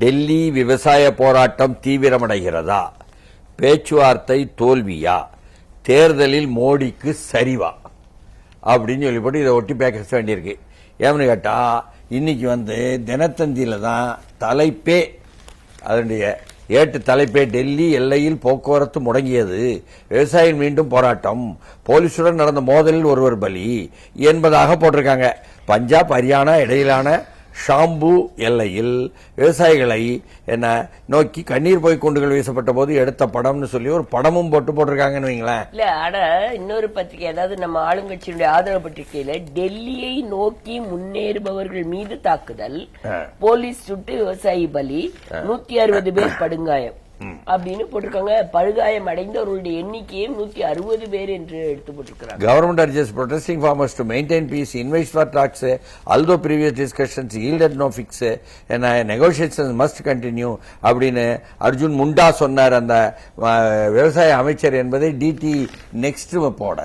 டெல்லி விவசாய போராட்டம் தீவிரமடைகிறதா? பேச்சுவார்த்தை தோல்வியா? தேர்தலில் மோடிக்கு சரிவா? அப்படின்னு சொல்லி போட்டு இதை ஒட்டி பேச வேண்டியிருக்கு. ஏன்னு கேட்டா இன்னைக்கு தினத்தந்தியில தான் தலைப்பே, அதனுடைய ஏட்டு தலைப்பே டெல்லி எல்லையில் போக்குவரத்து முடங்கியது, விவசாயிகள் மீண்டும் போராட்டம், போலீசுடன் நடந்த மோதலில் ஒருவர் பலி என்பதாக போட்டிருக்காங்க. பஞ்சாப் ஹரியானா இடையிலான ஷாம்பு எல்லையில் விவசாயிகளை என்ன நோக்கி கண்ணீர் போய் குண்டுகள் வீசப்பட்ட போது எடுத்த படம்னு சொல்லி ஒரு படமும் போட்டிருக்காங்கன்னு வைங்களேன். இல்ல ஆனா இன்னொரு பத்திரிகை, அதாவது நம்ம ஆளுங்கட்சியினுடைய ஆதரவு பத்திரிகையில டெல்லியை நோக்கி முன்னேறுபவர்கள் மீது தாக்குதல், போலீஸ் சுட்டு விவசாயி பலி, 160 பேர் படுகாயம் அப்படின்னு போட்டிருக்காங்க. படுகாயம் அடைந்தவர்களுடைய எண்ணிக்கையை 160 பேர் என்று எடுத்து போட்டிருக்கிறாங்க. Government urges protesting farmers to maintain peace, invite for talks, although previous discussions yielded no fix, and negotiations must continue அப்படின்னு அர்ஜுன் முண்டா சொன்னார், அந்த விவசாய அமைச்சர் என்பதை டிடி நெக்ஸ்ட் போட.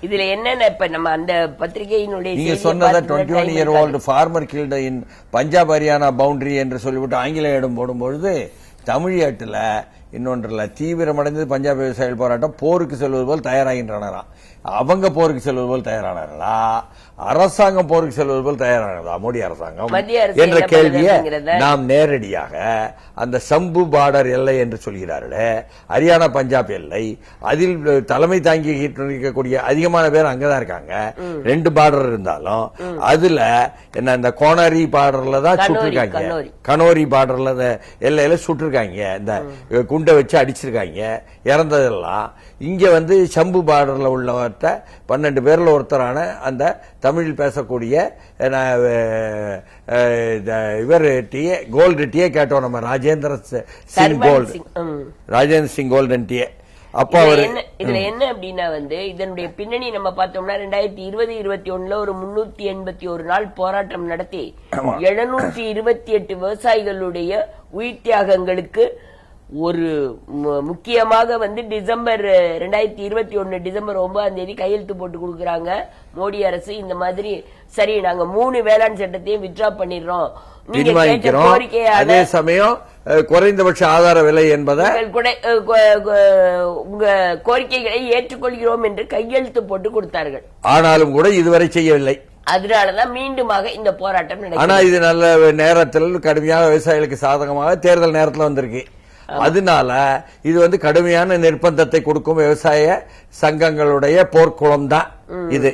இதுல என்னன்னா இப்ப நம்ம அந்த பத்திரிகையினுடைய நீங்க சொன்னதை 21-year-old farmer killed in Punjab Haryana boundary என்று சொல்லிவிட்டு ஆங்கில இடம் போடும்பொழுது தமிழ்நாட்டில் இன்னொன்றில் தீவிரமடைந்தது பஞ்சாப் விவசாயிகள் போராட்டம். போருக்கு செல்வது போல் தயாராகின்றனராம். அவங்க போருக்கு செல்வது போல் தயாரானார்களா, அரசாங்கம் போருக்கு செல்வது போல் தயாரானதா மோடி அரசாங்கம் என்ற கேள்வியை நாம் நேரடியாக அந்த சம்பு பார்டர் எல்லை என்று சொல்கிறார்களே, ஹரியானா பஞ்சாப் எல்லை, அதில் தலைமை தாங்கி இருக்கக்கூடிய அதிகமான பேர் அங்கதான் இருக்காங்க. 2 பார்டர் இருந்தாலும் அதுல என்ன இந்த கோனரி பார்டர்ல தான் சுட்டிருக்காங்க, கனோரி பார்டர்ல எல்லையில சுட்டிருக்காங்க, இந்த குண்டை வச்சு அடிச்சிருக்காங்க. இறந்ததெல்லாம் இங்க சம்பு பார்டர்ல உள்ளவர்கிட்ட 12 பேர்ல ஒருத்தரான அந்த தமிழில் பேசக்கூடிய இவர் கோல்டு டீயே கேட்டோம் நம்ம, ராஜேந்திர சிங் கோல்டன் டீயே. அப்ப இதுல என்ன அப்படின்னா இதனுடைய பின்னணி நம்ம பார்த்தோம்னா 2020-21 ஒரு 381 நாள் போராட்டம் நடத்தி 728 விவசாயிகளுடைய உயிர் தியாகங்களுக்கு ஒரு முக்கியமாக டிசம்பர் 2021 டிசம்பர் 9 கையெழுத்து போட்டு கொடுக்கறாங்க மோடி அரசு. இந்த மாதிரி சரி நாங்க 3 வேளாண் சட்டத்தையும் வித்ட்ரா பண்ணிடுறோம், அதே சமயம் குறைந்தபட்ச ஆதார விலை என்பதை உங்க கோரிக்கைகளை ஏற்றுக்கொள்கிறோம் என்று கையெழுத்து போட்டு கொடுத்தார்கள். ஆனாலும் கூட இதுவரை செய்யவில்லை. அதனாலதான் மீண்டுமாக இந்த போராட்டம் நடக்கும். ஆனா இது நல்ல நேரத்தில் கடுமையாக விவசாயிகளுக்கு சாதகமாக தேர்தல் நேரத்தில் வந்திருக்கு. அதனால இது கடுமையான நிர்பந்தத்தை கொடுக்கும் விவசாய சங்கங்களுடைய போர்க்குளம் தான் இது.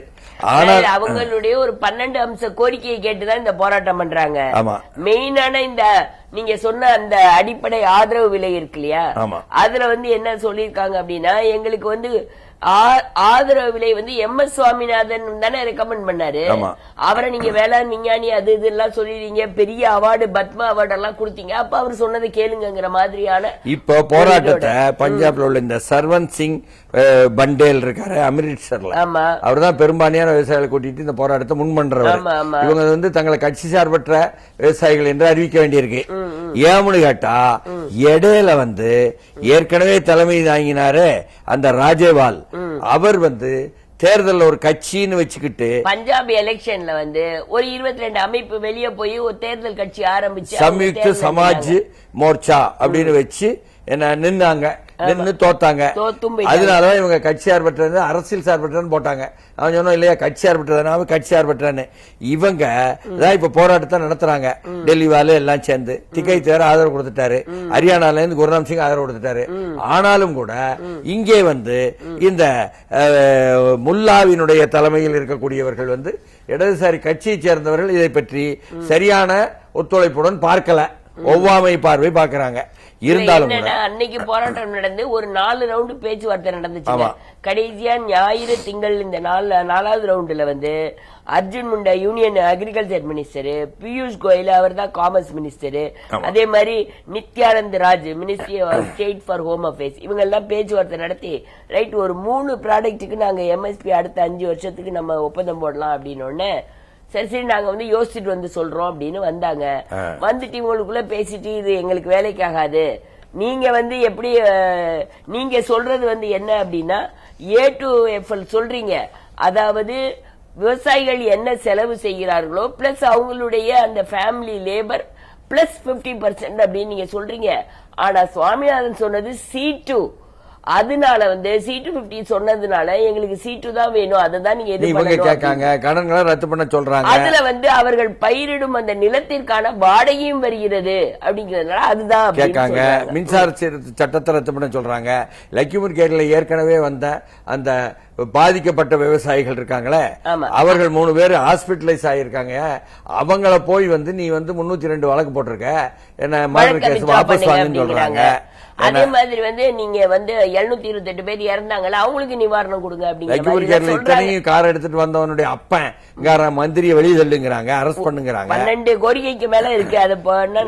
ஆனால் அவங்களுடைய ஒரு 12 அம்ச கோரிக்கையை கேட்டுதான் இந்த போராட்டம் பண்றாங்க. மெயினான இந்த நீங்க சொன்ன அந்த அடிப்படை ஆதரவு விலை இருக்கு இல்லையா, அதுல என்ன சொல்லிருக்காங்க அப்படின்னா, எங்களுக்கு ஆதரவு விலை MS சுவாமிநாதன் தானே ரெக்கமெண்ட் பண்ணாரு. அவரை நீங்க வேளாண் விஞ்ஞானி அது இதெல்லாம் சொல்லிருக்கீங்க, பெரிய அவார்டு பத்மா அவார்டு எல்லாம் கொடுத்தீங்க, அப்ப அவர் சொன்னதை கேளுங்கிற மாதிரியான. இப்ப போராட்டத்தை பஞ்சாப்ல உள்ள இந்த சர்வன் சிங் பண்டேல் இருக்காரு அமிர்த்சர்ல, அவர்தான் பெரும்பான்மையான விவசாயிகளை கூட்டிட்டு இந்த போராட்டத்தை முன்பண்றவர். இவங்க தங்களை கட்சி சார்பற்ற விவசாயிகள் என்று அறிவிக்க வேண்டியிருக்கு. ஏன்னு கேட்டா இடையில ஏற்கனவே தலைமை தாங்கினாரு அந்த ராஜேவால், அவர் தேர்தல் ஒரு கட்சின்னு வச்சுக்கிட்டு பஞ்சாப் எலெக்ஷன்ல ஒரு 22 அமைப்பு வெளியே போய் ஒரு தேர்தல் கட்சி ஆரம்பிச்சு சம்யுக்த சமாஜ் மோர்ச்சா அப்படின்னு வச்சு என்ன நின்னாங்க, நின்று தோத்தாங்க. அதனாலதான் இவங்க கட்சி சார்பற்றது அரசியல் சார்பற்றன்னு போட்டாங்க. அவன் சொன்னோம் இல்லையா, கட்சி சார்பற்றதுனால கட்சி சார்பற்றன்னு. இவங்க தான் இப்ப போராட்டத்தை நடத்துறாங்க. டெல்லிவால எல்லாம் சேர்ந்து திகை தேர ஆதரவு கொடுத்துட்டாரு, ஹரியானால இருந்து குர்ராம் சிங் ஆதரவு கொடுத்துட்டாரு. ஆனாலும் கூட இங்கே இந்த முல்லாவினுடைய தலைமையில் இருக்கக்கூடியவர்கள் இடதுசாரி கட்சியை சேர்ந்தவர்கள் இதை பற்றி சரியான ஒத்துழைப்புடன் பார்க்கல, ஒவ்வாமை பார்வை பார்க்கிறாங்க. இருந்தாலும் அன்னைக்கு போராட்டம் நடந்து ஒரு 4 ரவுண்டு பேச்சுவார்த்தை நடந்துச்சு. கடைசியா ஞாயிறு திங்கள் இந்த 4வது ரவுண்டுல Arjun Munda union agriculture minister, Piyush Goyal அவர் தான் காமர்ஸ் மினிஸ்டர், அதே மாதிரி Nityanand Raj ministry of state for home affairs, இவங்க எல்லாம் பேச்சுவார்த்தை நடத்தி ரைட் ஒரு 3 ப்ராடக்ட்டுக்கு நாங்க MSP அடுத்த 5 வருஷத்துக்கு நம்ம ஒப்பந்தம் போடலாம் அப்படின்னு சரி நாங்க யோசிச்சுட்டு சொல்றோம் அப்படின்னு வந்தாங்க. வந்துட்டு இவங்களுக்குள்ள பேசிட்டு இது எங்களுக்கு வேலைக்காகாது, நீங்க எப்படி நீங்க சொல்றது என்ன அப்படின்னா A to FL சொல்றீங்க, அதாவது விவசாயிகள் என்ன செலவு செய்கிறார்களோ பிளஸ் அவங்களுடைய அந்த ஃபேமிலி லேபர் பிளஸ் 50% அப்படின்னு நீங்க சொல்றீங்க. ஆனா சுவாமிநாதன் சொன்னது C2. அதனால C250 சொன்னதுனால எங்களுக்கு C2 தான் வேணும். அதுதான் நீங்க கேட்காங்க. கடன்களை ரத்து பண்ண சொல்றாங்க. அதுல அவர்கள் பயிரிடும் அந்த நிலத்திற்கான வாடகையும் வருகிறது அப்படிங்கறதுனால அதுதான் கேட்காங்க. மின்சார சட்டத்தை ரத்து பண்ண சொல்றாங்க. லக்கிமுர் கேட்ல ஏற்கனவே வந்த அந்த பாதிக்கப்பட்ட விவசாயிகள் இருக்காங்களே, அவர்கள் 3 பேர் ஹாஸ்பிட்டலைஸ் ஆயிருக்காங்க. அவங்கள போய் நீ 302 வழக்கு போட்டிருக்க, என்ன மர்டர் கேஸ் வாபஸ் வாங்குன்னு சொல்றாங்க. அதே மாதிரி நீங்க 728 பேர் இறந்தாங்கல்ல, அவங்களுக்கு நிவாரணம் கொடுங்க அப்படிங்கிற கார் எடுத்துட்டு வந்தவனுடைய அப்பன் மந்திரியை வெளியே தள்ளுங்கிறாங்க, அரெஸ்ட் பண்ணுங்கிறாங்க. 12 கோரிக்கைக்கு மேல இருக்கு. அது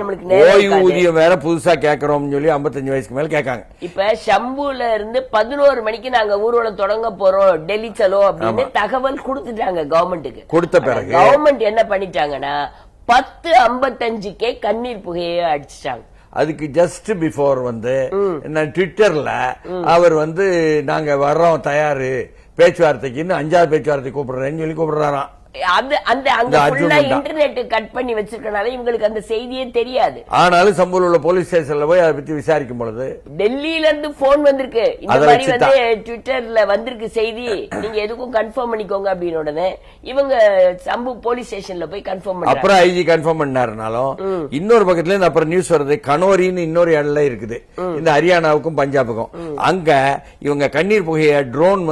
நம்மளுக்கு ஓய்வு ஊதியம் வேற புதுசா கேட்கறோம்னு சொல்லி 55 வயசுக்கு மேல கேட்காங்க. இப்ப ஷம்புல இருந்து 11 மணிக்கு நாங்க ஊர்வலம் தொடங்க போறோம் டெல்லி சலோ அப்படின்னு தகவல் கொடுத்துட்டாங்க கவர்மெண்ட்டுக்கு. கொடுத்த பிறகு கவர்மெண்ட் என்ன பண்ணிட்டாங்கன்னா 10:55 கண்ணீர் புகையை அடிச்சிட்டாங்க. அதுக்கு ஜஸ்ட் பிஃபோர் ட்விட்டர்ல அவர் நாங்க வர்றோம் தயாரு பேச்சுவார்த்தைக்குன்னு 5வது பேச்சுவார்த்தை கூப்பிடுறேன்னு சொல்லி கூப்பிடுறாராம். இன்டர்நெட் கட் பண்ணி வச்சிருக்கனால இவங்களுக்கு அந்த செய்தியே தெரியாது. ஆனாலும் சம்பூர் உள்ள போலீஸ் ஸ்டேஷன்ல போய் அதை பத்தி விசாரிக்கும் பொழுது டெல்லியில இருந்து போன் வந்திருக்கு, இந்த மாதிரி ட்விட்டர்ல வந்திருக்கு செய்தி, நீங்க எதுக்கும் கன்ஃபார்ம் பண்ணிக்கோங்க அப்படின்னு உடனே இவங்க சம்பு போலீஸ் ஸ்டேஷன்ல போய் கன்ஃபார்ம் பண்ணாங்க. அப்புறம் ஐஜி கன்ஃபார்ம் பண்ணாருனாலும் இன்னொரு பக்கத்துல இருந்து அப்புறம் நியூஸ் வருது, கனோரின்னு இன்னொரு இடத்துல இருக்குது இந்த ஹரியானாவுக்கும் பஞ்சாபுக்கும். அங்க இவங்க கண்ணீர் புகைய ட்ரோன்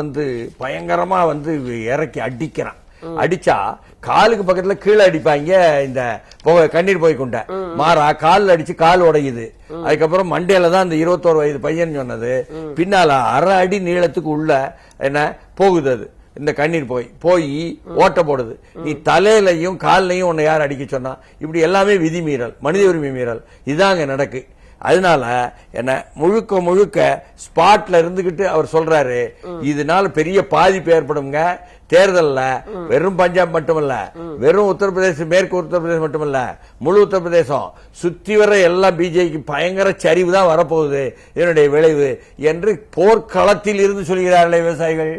பயங்கரமா இறக்கி அடிக்கிறான். அடிச்சா காலுக்கு பக்கத்துல கீழே அடிப்பாங்க. இந்த கண்ணீர் போய் கொண்ட மாறா கால் அடிச்சு கால் உடையுது. அதுக்கப்புறம் மண்டேல தான் இந்த 21 வயது பையன் சொன்னது. பின்னால அரை அடி நீளத்துக்கு உள்ள என்ன போகுது அது இந்த கண்ணீர் போய் ஓட்ட போடுது. நீ தலையிலையும் காலையும் உன்னை யார் அடிக்க சொன்னா? இப்படி எல்லாமே விதிமீறல், மனித உரிமை மீறல். இதாங்க நடக்கு. அதனால என்ன முழுக்க ஸ்பாட்ல இருந்துகிட்டு அவர் சொல்றாரு, இதனால பெரிய பாதிப்பு ஏற்படுங்க. தேர்தல்ல வெறும் பஞ்சாப் மட்டுமல்ல, வெறும் உத்தரப்பிரதேசம், மேற்கு உத்தரப்பிரதேசம் மட்டுமல்ல, முழு உத்தரப்பிரதேசம் சுத்தி வர எல்லாம் பிஜேபிக்கு பயங்கர சரிவு தான் வரப்போகுது இதனுடைய விளைவு என்று போர்க்களத்தில் இருந்து சொல்கிறார்களே விவசாயிகள்.